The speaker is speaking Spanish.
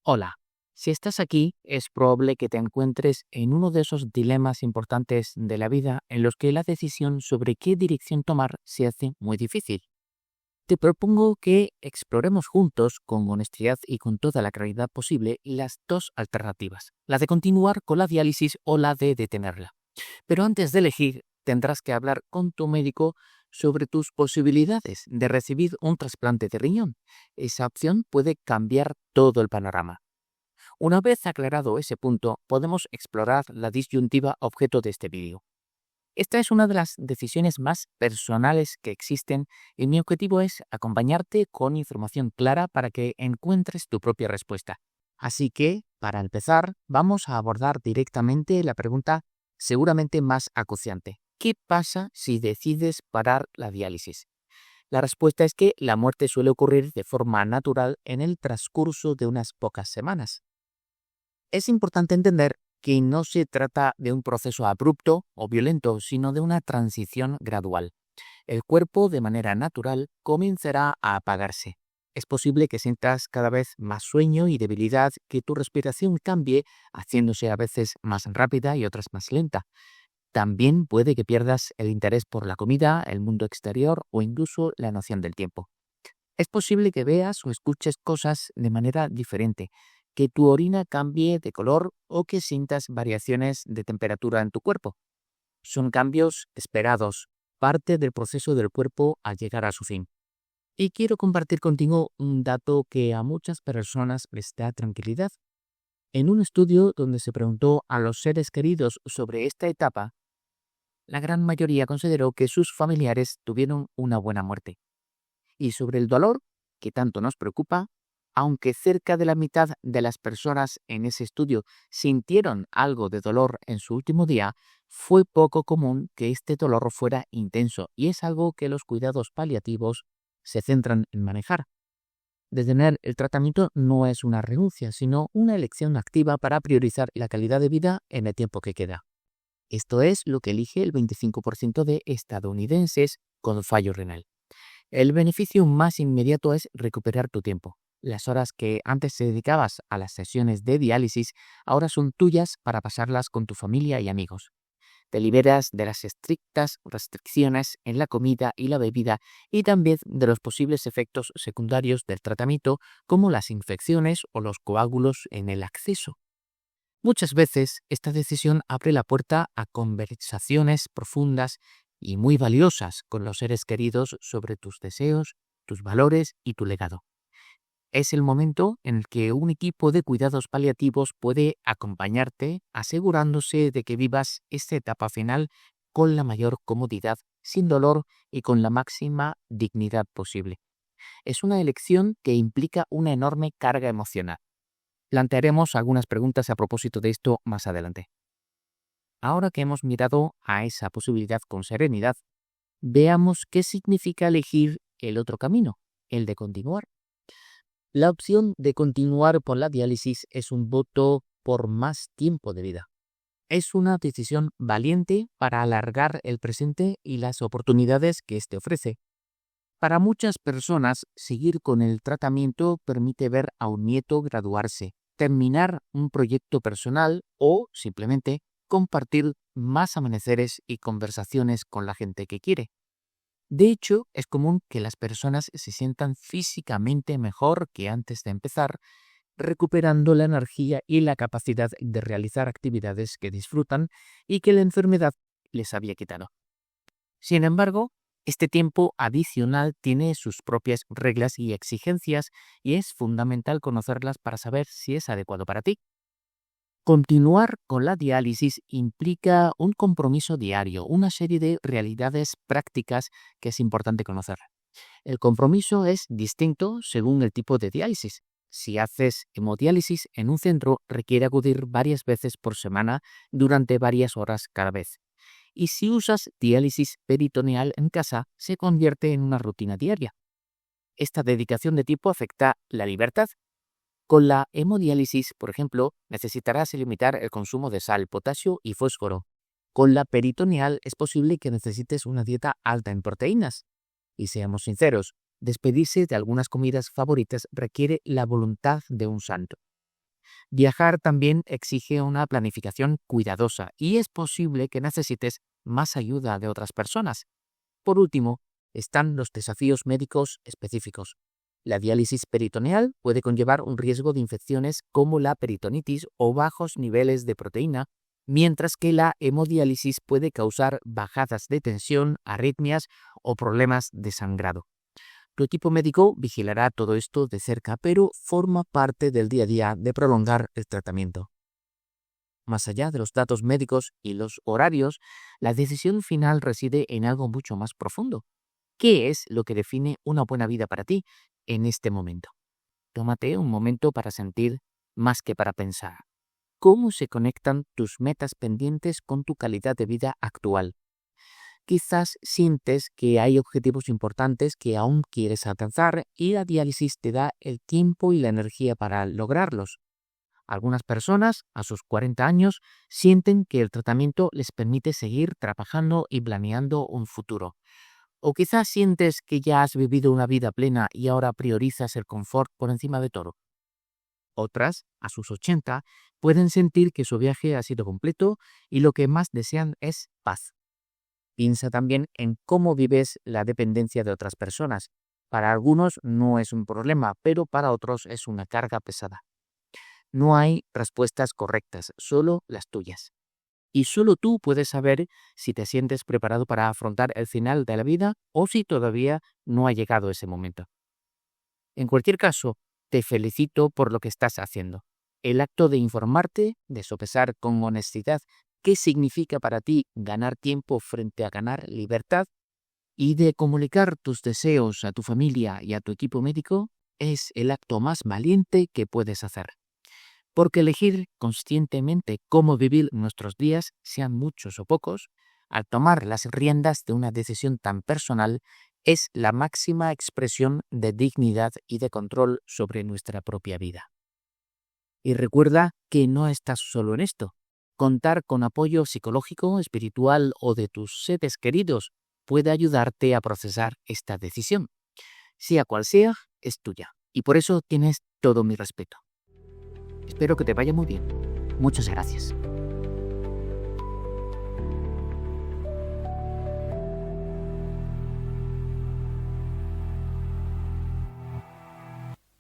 Hola, si estás aquí es probable que te encuentres en uno de esos dilemas importantes de la vida en los que la decisión sobre qué dirección tomar se hace muy difícil. Te propongo que exploremos juntos, con honestidad y con toda la claridad posible, las dos alternativas, la de continuar con la diálisis o la de detenerla. Pero antes de elegir, tendrás que hablar con tu médico sobre tus posibilidades de recibir un trasplante de riñón. Esa opción puede cambiar todo el panorama. Una vez aclarado ese punto, podemos explorar la disyuntiva objeto de este vídeo. Esta es una de las decisiones más personales que existen y mi objetivo es acompañarte con información clara para que encuentres tu propia respuesta. Así que, para empezar, vamos a abordar directamente la pregunta seguramente más acuciante. ¿Qué pasa si decides parar la diálisis? La respuesta es que la muerte suele ocurrir de forma natural en el transcurso de unas pocas semanas. Es importante entender que no se trata de un proceso abrupto o violento, sino de una transición gradual. El cuerpo, de manera natural, comenzará a apagarse. Es posible que sientas cada vez más sueño y debilidad, que tu respiración cambie, haciéndose a veces más rápida y otras más lenta. También puede que pierdas el interés por la comida, el mundo exterior o incluso la noción del tiempo. Es posible que veas o escuches cosas de manera diferente, que tu orina cambie de color o que sientas variaciones de temperatura en tu cuerpo. Son cambios esperados, parte del proceso del cuerpo al llegar a su fin. Y quiero compartir contigo un dato que a muchas personas les da tranquilidad. En un estudio donde se preguntó a los seres queridos sobre esta etapa, la gran mayoría consideró que sus familiares tuvieron una buena muerte. Y sobre el dolor, que tanto nos preocupa, aunque cerca de la mitad de las personas en ese estudio sintieron algo de dolor en su último día, fue poco común que este dolor fuera intenso y es algo que los cuidados paliativos se centran en manejar. Detener el tratamiento no es una renuncia, sino una elección activa para priorizar la calidad de vida en el tiempo que queda. Esto es lo que elige el 25% de estadounidenses con fallo renal. El beneficio más inmediato es recuperar tu tiempo. Las horas que antes te dedicabas a las sesiones de diálisis ahora son tuyas para pasarlas con tu familia y amigos. Te liberas de las estrictas restricciones en la comida y la bebida y también de los posibles efectos secundarios del tratamiento como las infecciones o los coágulos en el acceso. Muchas veces esta decisión abre la puerta a conversaciones profundas y muy valiosas con los seres queridos sobre tus deseos, tus valores y tu legado. Es el momento en el que un equipo de cuidados paliativos puede acompañarte, asegurándose de que vivas esta etapa final con la mayor comodidad, sin dolor y con la máxima dignidad posible. Es una elección que implica una enorme carga emocional. Plantearemos algunas preguntas a propósito de esto más adelante. Ahora que hemos mirado a esa posibilidad con serenidad, veamos qué significa elegir el otro camino, el de continuar. La opción de continuar por la diálisis es un voto por más tiempo de vida. Es una decisión valiente para alargar el presente y las oportunidades que éste ofrece. Para muchas personas, seguir con el tratamiento permite ver a un nieto graduarse, terminar un proyecto personal o, simplemente, compartir más amaneceres y conversaciones con la gente que quiere. De hecho, es común que las personas se sientan físicamente mejor que antes de empezar, recuperando la energía y la capacidad de realizar actividades que disfrutan y que la enfermedad les había quitado. Sin embargo, este tiempo adicional tiene sus propias reglas y exigencias y es fundamental conocerlas para saber si es adecuado para ti. Continuar con la diálisis implica un compromiso diario, una serie de realidades prácticas que es importante conocer. El compromiso es distinto según el tipo de diálisis. Si haces hemodiálisis en un centro, requiere acudir varias veces por semana durante varias horas cada vez. Y si usas diálisis peritoneal en casa, se convierte en una rutina diaria. Esta dedicación de tiempo afecta la libertad. Con la hemodiálisis, por ejemplo, necesitarás limitar el consumo de sal, potasio y fósforo. Con la peritoneal es posible que necesites una dieta alta en proteínas. Y seamos sinceros, despedirse de algunas comidas favoritas requiere la voluntad de un santo. Viajar también exige una planificación cuidadosa y es posible que necesites más ayuda de otras personas. Por último, están los desafíos médicos específicos. La diálisis peritoneal puede conllevar un riesgo de infecciones como la peritonitis o bajos niveles de proteína, mientras que la hemodiálisis puede causar bajadas de tensión, arritmias o problemas de sangrado. Tu equipo médico vigilará todo esto de cerca, pero forma parte del día a día de prolongar el tratamiento. Más allá de los datos médicos y los horarios, la decisión final reside en algo mucho más profundo. ¿Qué es lo que define una buena vida para ti en este momento? Tómate un momento para sentir más que para pensar. ¿Cómo se conectan tus metas pendientes con tu calidad de vida actual? Quizás sientes que hay objetivos importantes que aún quieres alcanzar y la diálisis te da el tiempo y la energía para lograrlos. Algunas personas, a sus 40 años, sienten que el tratamiento les permite seguir trabajando y planeando un futuro. O quizás sientes que ya has vivido una vida plena y ahora priorizas el confort por encima de todo. Otras, a sus 80, pueden sentir que su viaje ha sido completo y lo que más desean es paz. Piensa también en cómo vives la dependencia de otras personas. Para algunos no es un problema, pero para otros es una carga pesada. No hay respuestas correctas, solo las tuyas. Y solo tú puedes saber si te sientes preparado para afrontar el final de la vida o si todavía no ha llegado ese momento. En cualquier caso, te felicito por lo que estás haciendo. El acto de informarte, de sopesar con honestidad qué significa para ti ganar tiempo frente a ganar libertad y de comunicar tus deseos a tu familia y a tu equipo médico es el acto más valiente que puedes hacer. Porque elegir conscientemente cómo vivir nuestros días, sean muchos o pocos, al tomar las riendas de una decisión tan personal, es la máxima expresión de dignidad y de control sobre nuestra propia vida. Y recuerda que no estás solo en esto. Contar con apoyo psicológico, espiritual o de tus seres queridos puede ayudarte a procesar esta decisión. Sea cual sea, es tuya. Y por eso tienes todo mi respeto. Espero que te vaya muy bien. Muchas gracias.